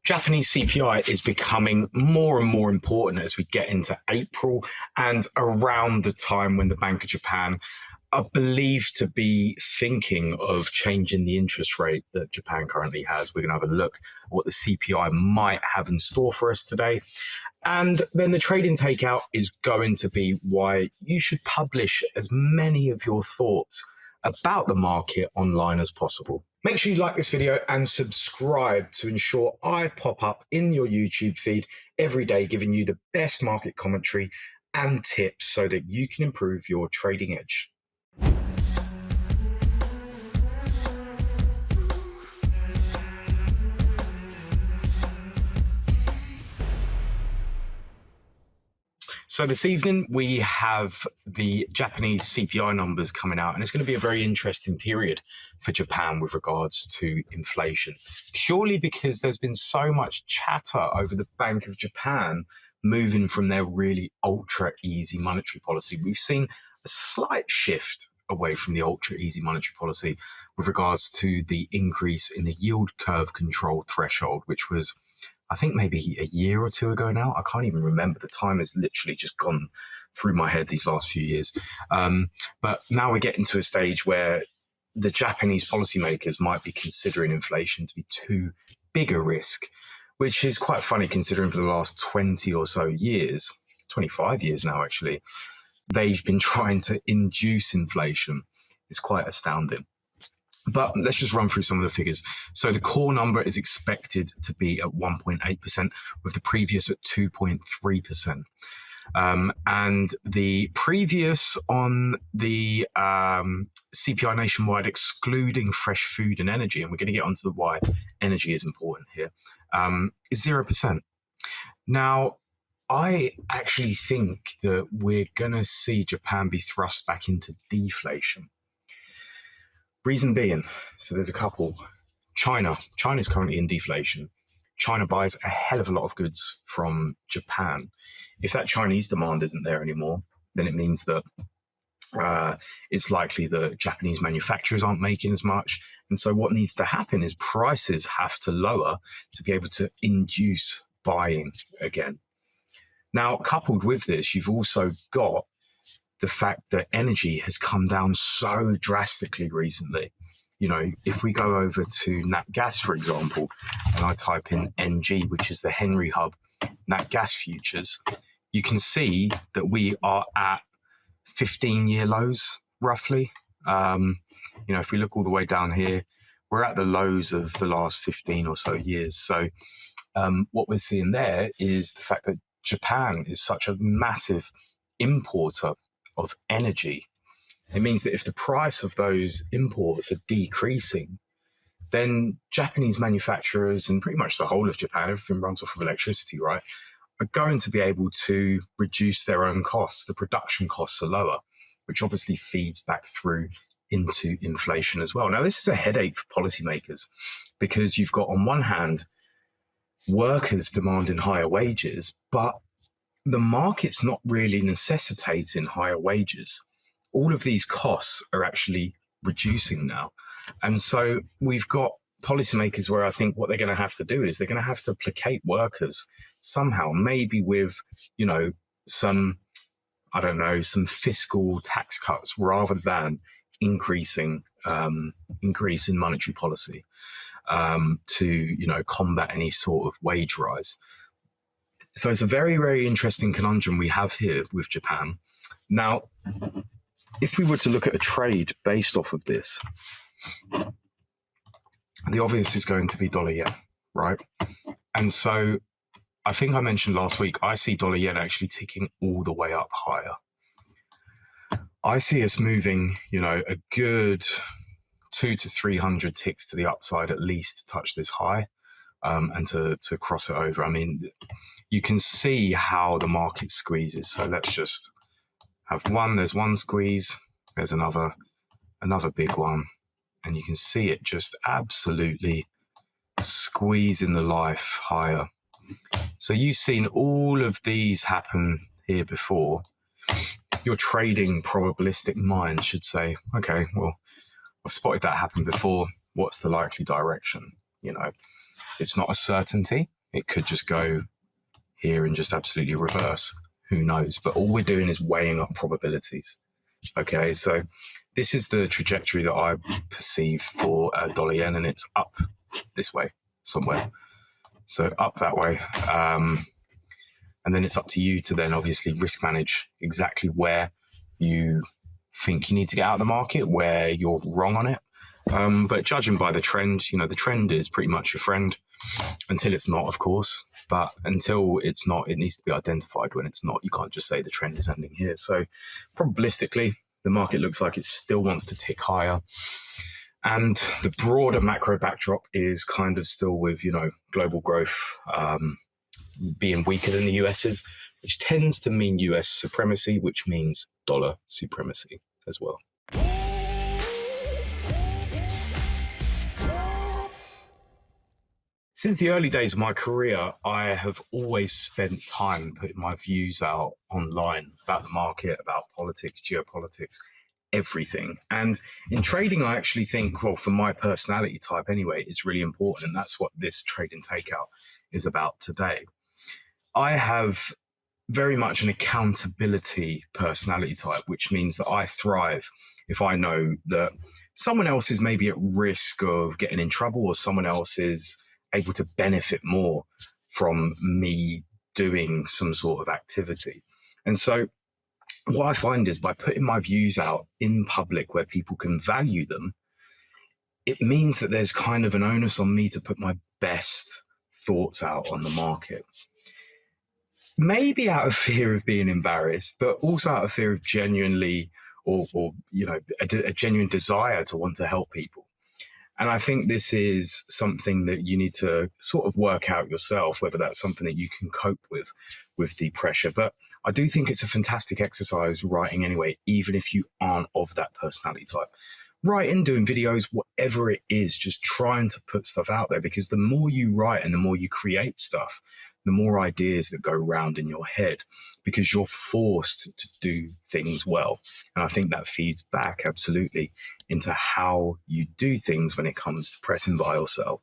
Japanese CPI is becoming more and more important as we get into April and around the time when the Bank of Japan are believed to be thinking of changing the interest rate that Japan currently has. We're going to have a look at what the CPI might have in store for us today. And then the Trading Takeout is going to be why you should publish as many of your thoughts about the market online as possible. Make sure you like this video and subscribe to ensure I pop up in your YouTube feed every day, giving you the best market commentary and tips so that you can improve your trading edge. So this evening, we have the Japanese CPI numbers coming out, and it's going to be a very interesting period for Japan with regards to inflation, purely because there's been so much chatter over the Bank of Japan moving from their really ultra easy monetary policy. We've seen a slight shift away from the ultra easy monetary policy with regards to the increase in the yield curve control threshold, which was, I think, maybe a year or two ago now. I can't even remember. The time has literally just gone through my head these last few years. But now we're getting to a stage where the Japanese policymakers might be considering inflation to be too big a risk, which is quite funny considering for the last 20 or so years, 25 years now actually, they've been trying to induce inflation. It's quite astounding. But let's just run through some of the figures. So the core number is expected to be at 1.8%, with the previous at 2.3%. And the previous on the CPI nationwide, excluding fresh food and energy, and we're going to get onto the why energy is important here, is 0%. Now, I actually think that we're going to see Japan be thrust back into deflation. Reason being, so there's a couple. China's currently in deflation. China buys a hell of a lot of goods from Japan. If that Chinese demand isn't there anymore, then it means that it's likely that Japanese manufacturers aren't making as much. And so what needs to happen is prices have to lower to be able to induce buying again. Now, coupled with this, you've also got the fact that energy has come down so drastically recently. You know, if we go over to nat gas, for example, and I type in NG, which is the Henry Hub nat gas futures, you can see that we are at 15-year lows, roughly. If we look all the way down here, we're at the lows of the last 15 or so years. So what we're seeing there is the fact that Japan is such a massive importer of energy. It means that if the price of those imports are decreasing, then Japanese manufacturers and pretty much the whole of Japan, everything runs off of electricity, right, are going to be able to reduce their own costs. The production costs are lower, which obviously feeds back through into inflation as well. Now, this is a headache for policymakers because you've got, on one hand, workers demanding higher wages, but the market's not really necessitating higher wages. All of these costs are actually reducing now. And so we've got policymakers where I think what they're going to have to do is they're going to have to placate workers somehow, maybe with, some fiscal tax cuts rather than increasing monetary policy to, combat any sort of wage rise. So it's a very, very interesting conundrum we have here with Japan. Now, if we were to look at a trade based off of this, the obvious is going to be dollar yen, right? And so I think I mentioned last week, I see dollar yen actually ticking all the way up higher. I see us moving, a good 200 to 300 ticks to the upside at least to touch this high and to cross it over. I mean, you can see how the market squeezes. So let's just have one. There's one squeeze. There's another big one. And you can see it just absolutely squeezing the life higher. So you've seen all of these happen here before. Your trading probabilistic mind should say, okay, well, I've spotted that happen before. What's the likely direction? It's not a certainty. It could just go here and just absolutely reverse. Who knows? But all we're doing is weighing up probabilities. Okay, so this is the trajectory that I perceive for dollar yen, and it's up this way somewhere. So up that way. And then it's up to you to then obviously risk manage exactly where you think you need to get out of the market, where you're wrong on it. But judging by the trend, the trend is pretty much your friend until it's not, of course. But until it's not, it needs to be identified. When it's not, you can't just say the trend is ending here. So probabilistically, the market looks like it still wants to tick higher. And the broader macro backdrop is kind of still with, global growth being weaker than the US's, which tends to mean US supremacy, which means dollar supremacy as well. Since the early days of my career, I have always spent time putting my views out online about the market, about politics, geopolitics, everything. And in trading, I actually think, well, for my personality type anyway, it's really important. And that's what this Trading Takeout is about today. I have very much an accountability personality type, which means that I thrive if I know that someone else is maybe at risk of getting in trouble, or someone else is able to benefit more from me doing some sort of activity. And so what I find is by putting my views out in public where people can value them, it means that there's kind of an onus on me to put my best thoughts out on the market. Maybe out of fear of being embarrassed, but also out of fear of genuinely or a genuine desire to want to help people. And I think this is something that you need to sort of work out yourself, whether that's something that you can cope with the pressure. But I do think it's a fantastic exercise writing anyway, even if you aren't of that personality type. Writing, doing videos, whatever it is, just trying to put stuff out there, because the more you write and the more you create stuff, the more ideas that go round in your head, because you're forced to do things well. And I think that feeds back absolutely into how you do things when it comes to pressing buy or sell.